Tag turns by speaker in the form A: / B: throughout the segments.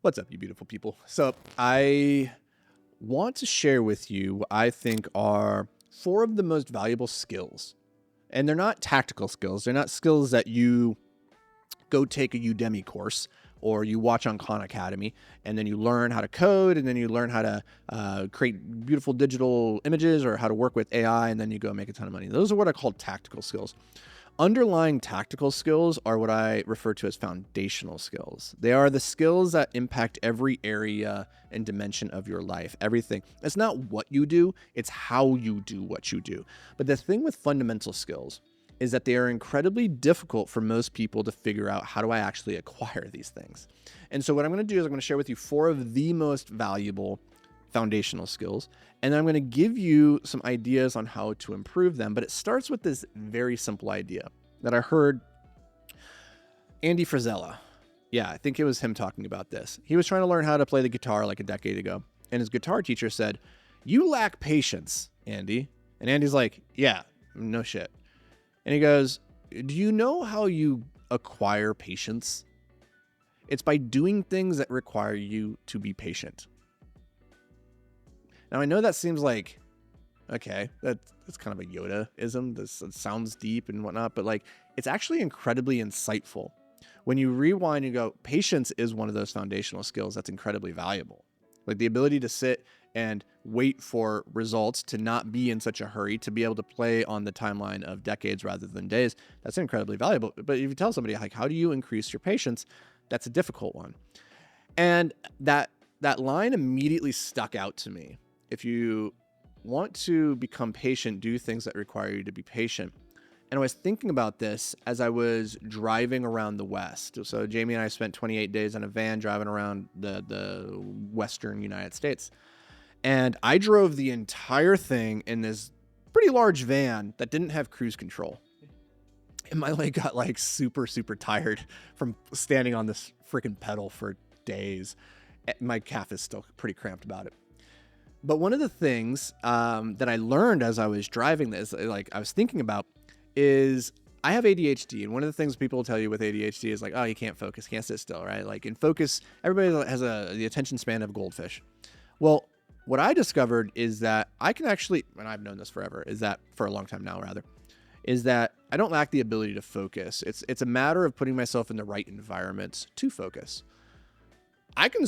A: What's up, you beautiful people? So I want to share with you what I think are four of the most valuable skills. And they're not tactical skills. They're not skills that you go take a Udemy course or you watch on Khan Academy and then you learn how to code and then you learn how to create beautiful digital images or how to work with AI and then you go make a ton of money. Those are what I call tactical skills. Underlying tactical skills are what I refer to as foundational skills. They are the skills that impact every area and dimension of your life, everything. It's not what you do, it's how you do what you do. But the thing with fundamental skills is that they are incredibly difficult for most people to figure out, how do I actually acquire these things? And so what I'm going to do is I'm going to share with you four of the most valuable foundational skills, and I'm going to give you some ideas on how to improve them. But it starts with this very simple idea that I heard Andy Frisella. Yeah, I think it was him talking about this. He was trying to learn how to play the guitar like a decade ago, and his guitar teacher said, "You lack patience, Andy." And Andy's like, "Yeah, no shit." And he goes, "Do you know how you acquire patience? It's by doing things that require you to be patient." Now, I know that seems like, okay, that's kind of a Yoda-ism. This sounds deep and whatnot, but like, it's actually incredibly insightful. When you rewind and go, patience is one of those foundational skills that's incredibly valuable. Like the ability to sit and wait for results, to not be in such a hurry, to be able to play on the timeline of decades rather than days, that's incredibly valuable. But if you tell somebody, like, how do you increase your patience? That's a difficult one. And that line immediately stuck out to me. If you want to become patient, do things that require you to be patient. And I was thinking about this as I was driving around the West. So Jamie and I spent 28 days in a van driving around the Western United States. And I drove the entire thing in this pretty large van that didn't have cruise control. And my leg got like super, super tired from standing on this freaking pedal for days. My calf is still pretty cramped about it. But one of the things that I learned as I was driving this, like I was thinking about, is I have ADHD. And one of the things people will tell you with ADHD is like, oh, you can't focus, can't sit still, right? Like in focus, everybody has the attention span of goldfish. Well, what I discovered is that I can actually, and I've known this forever, is that for a long time now, rather, is that I don't lack the ability to focus. It's a matter of putting myself in the right environments to focus. I can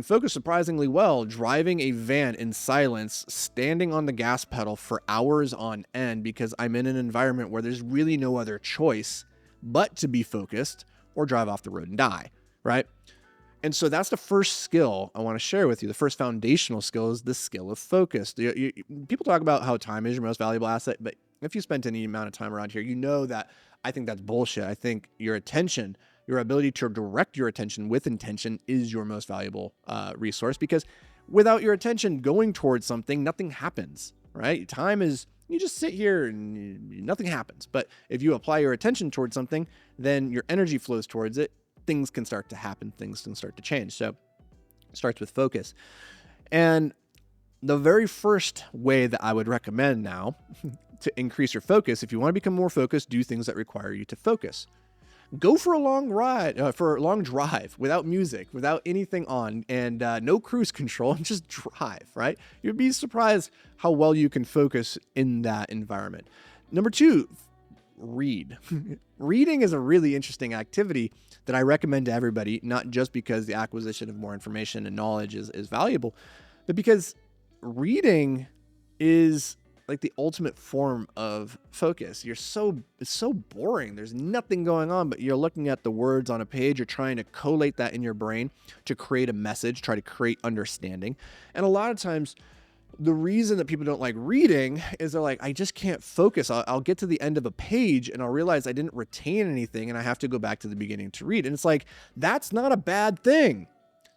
A: focus surprisingly well driving a van in silence, standing on the gas pedal for hours on end because I'm in an environment where there's really no other choice but to be focused or drive off the road and die, right? And so that's the first skill I want to share with you. The first foundational skill is the skill of focus. People talk about how time is your most valuable asset, but if you spent any amount of time around here, you know that I think that's bullshit. I think your attention, your ability to direct your attention with intention is your most valuable resource, because without your attention going towards something, nothing happens, right? Time is, you just sit here and nothing happens. But if you apply your attention towards something, then your energy flows towards it. Things can start to happen. Things can start to change. So it starts with focus. And the very first way that I would recommend now to increase your focus, if you want to become more focused, do things that require you to focus. Go for a long ride, for a long drive without music, without anything on, and no cruise control, and just drive, right? You'd be surprised how well you can focus in that environment. Number two, read. Reading is a really interesting activity that I recommend to everybody, not just because the acquisition of more information and knowledge is valuable, but because reading is like the ultimate form of focus. It's so boring. There's nothing going on, but you're looking at the words on a page. You're trying to collate that in your brain to create a message, try to create understanding. And a lot of times, the reason that people don't like reading is they're like, I just can't focus. I'll get to the end of a page and I'll realize I didn't retain anything and I have to go back to the beginning to read. And it's like, that's not a bad thing.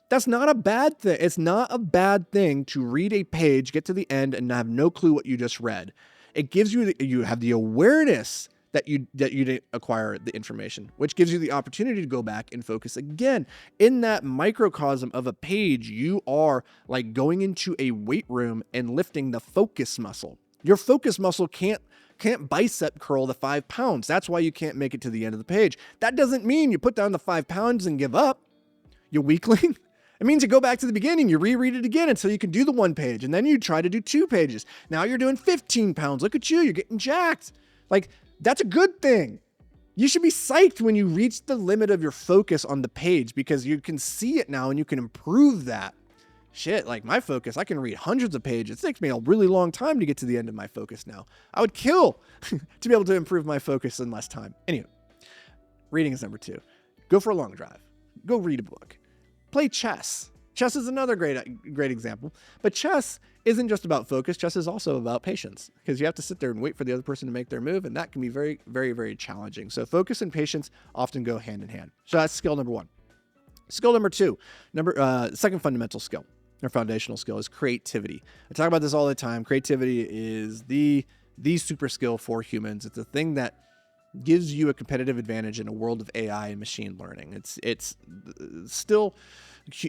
A: That's not a bad thing. It's not a bad thing to read a page, get to the end, and have no clue what you just read. It gives you, you have the awareness that you didn't acquire the information, which gives you the opportunity to go back and focus again. In that microcosm of a page, you are like going into a weight room and lifting the focus muscle. Your focus muscle can't bicep curl the 5 pounds. That's why you can't make it to the end of the page. That doesn't mean you put down the 5 pounds and give up. You weakling. It means you go back to the beginning, you reread it again until you can do the 1 page, and then you try to do 2 pages. Now you're doing 15 pounds. Look at you, you're getting jacked. Like, that's a good thing. You should be psyched when you reach the limit of your focus on the page, because you can see it now and you can improve that. Shit, like my focus, I can read hundreds of pages. It takes me a really long time to get to the end of my focus now. I would kill to be able to improve my focus in less time. Anyway, reading is number 2. Go for a long drive. Go read a book. Play chess. Chess is another great example. But chess isn't just about focus. Chess is also about patience, because you have to sit there and wait for the other person to make their move, and that can be very, very, very challenging. So focus and patience often go hand in hand. So that's skill number 1. Skill number 2, second fundamental skill or foundational skill is creativity. I talk about this all the time. Creativity is the super skill for humans. It's a thing that gives you a competitive advantage in a world of AI and machine learning. It's still,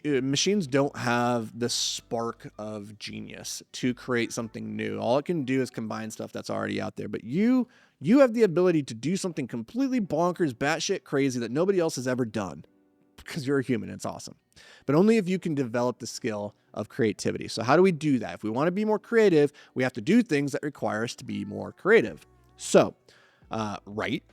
A: machines don't have the spark of genius to create something new. All it can do is combine stuff that's already out there. But you have the ability to do something completely bonkers, batshit crazy that nobody else has ever done, because you're a human. It's awesome. But only if you can develop the skill of creativity. So how do we do that? If we want to be more creative, we have to do things that require us to be more creative. So write.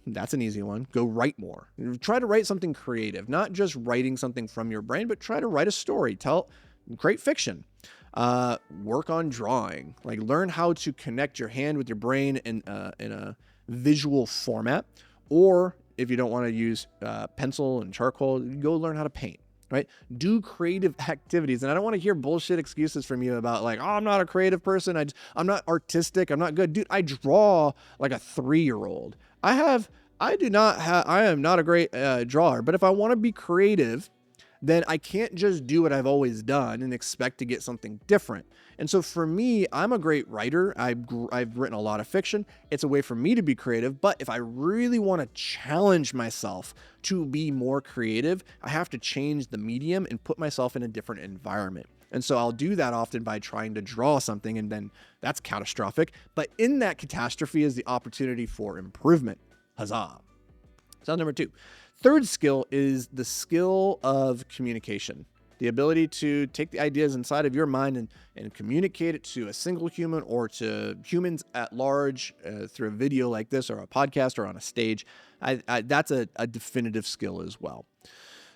A: That's an easy one. Go write more. Try to write something creative, not just writing something from your brain, but try to write a story. Create fiction. Work on drawing. Like, learn how to connect your hand with your brain in a visual format. Or if you don't want to use pencil and charcoal, go learn how to paint. Right? Do creative activities. And I don't want to hear bullshit excuses from you about like, oh, I'm not a creative person. I'm not artistic. I'm not good. Dude, I draw like a 3-year-old. I am not a great drawer, but if I want to be creative, then I can't just do what I've always done and expect to get something different. And so for me, I'm a great writer. I've written a lot of fiction. It's a way for me to be creative. But if I really want to challenge myself to be more creative, I have to change the medium and put myself in a different environment. And so I'll do that often by trying to draw something, and then that's catastrophic. But in that catastrophe is the opportunity for improvement. Huzzah. So number 2. Third skill is the skill of communication. The ability to take the ideas inside of your mind and communicate it to a single human or to humans at large through a video like this or a podcast or on a stage. That's a definitive skill as well.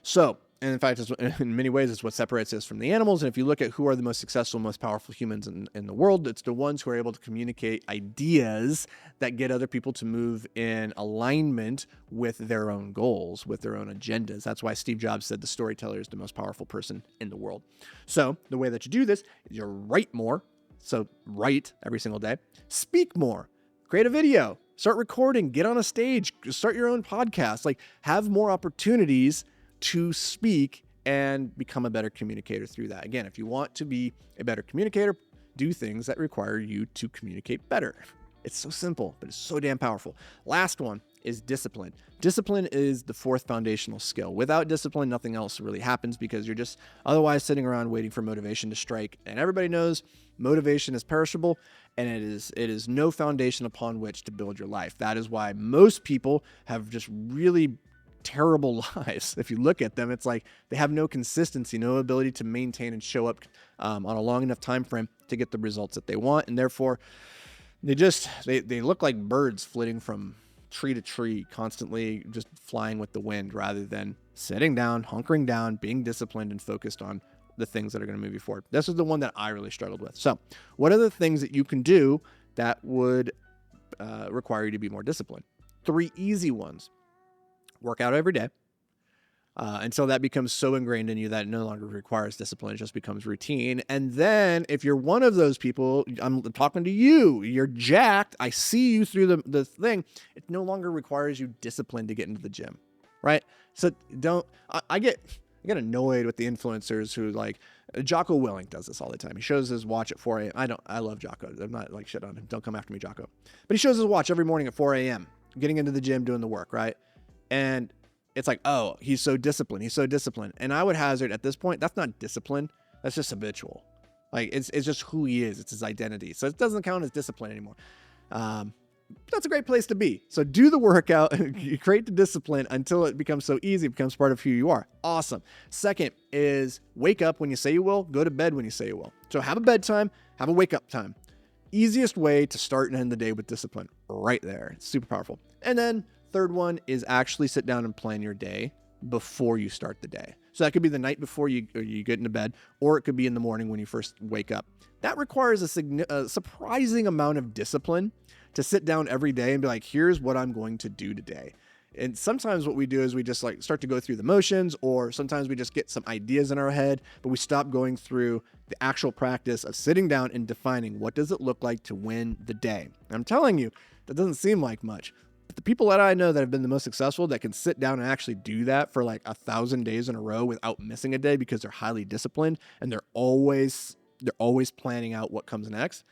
A: So, and in fact, in many ways, it's what separates us from the animals. And if you look at who are the most successful, most powerful humans in the world, it's the ones who are able to communicate ideas that get other people to move in alignment with their own goals, with their own agendas. That's why Steve Jobs said the storyteller is the most powerful person in the world. So the way that you do this is you write more. So write every single day. Speak more. Create a video. Start recording. Get on a stage. Start your own podcast. Like, have more opportunities to speak and become a better communicator through that. Again, if you want to be a better communicator, do things that require you to communicate better. It's so simple, but it's so damn powerful. Last one is discipline. Discipline is the 4th foundational skill. Without discipline, nothing else really happens, because you're just otherwise sitting around waiting for motivation to strike. And everybody knows motivation is perishable, and it is no foundation upon which to build your life. That is why most people have just really terrible lives. If you look at them, it's like they have no consistency, no ability to maintain and show up on a long enough time frame to get the results that they want, and therefore they look like birds flitting from tree to tree, constantly just flying with the wind, rather than sitting down, hunkering down, being disciplined and focused on the things that are going to move you forward. This is the one that I really struggled with. So what are the things that you can do that would require you to be more disciplined? 3 easy ones. Work out every day until that becomes so ingrained in you that it no longer requires discipline. It just becomes routine. And then if you're one of those people, I'm talking to you, you're jacked. I see you through the thing. It no longer requires you discipline to get into the gym, right? So I get annoyed with the influencers who, like, Jocko Willink does this all the time. He shows his watch at 4 a.m. I love Jocko. I'm not like shit on him. Don't come after me, Jocko. But he shows his watch every morning at 4 a.m., getting into the gym, doing the work, right? And it's like, oh, he's so disciplined. He's so disciplined. And I would hazard at this point, that's not discipline. That's just habitual. Like, it's just who he is. It's his identity. So it doesn't count as discipline anymore. that's a great place to be. So do the workout, you create the discipline until it becomes so easy, it becomes part of who you are. Awesome. Second is wake up when you say you will, go to bed when you say you will. So have a bedtime, have a wake up time. Easiest way to start and end the day with discipline right there. It's super powerful. And then third one is actually sit down and plan your day before you start the day. So that could be the night before you get into bed, or it could be in the morning when you first wake up. That requires a surprising amount of discipline to sit down every day and be like, here's what I'm going to do today. And sometimes what we do is we just like start to go through the motions, or sometimes we just get some ideas in our head, but we stop going through the actual practice of sitting down and defining what does it look like to win the day. And I'm telling you, that doesn't seem like much. But the people that I know that have been the most successful that can sit down and actually do that for like 1,000 days in a row without missing a day because they're highly disciplined and they're always planning out what comes next,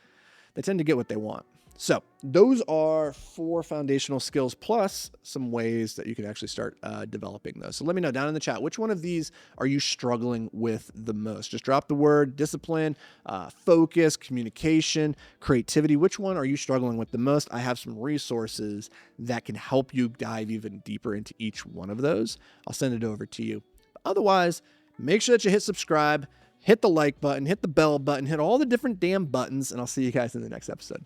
A: they tend to get what they want. So those are 4 foundational skills plus some ways that you can actually start developing those. So let me know down in the chat, which one of these are you struggling with the most? Just drop the word discipline, focus, communication, creativity. Which one are you struggling with the most? I have some resources that can help you dive even deeper into each one of those. I'll send it over to you. Otherwise, make sure that you hit subscribe, hit the like button, hit the bell button, hit all the different damn buttons, and I'll see you guys in the next episode.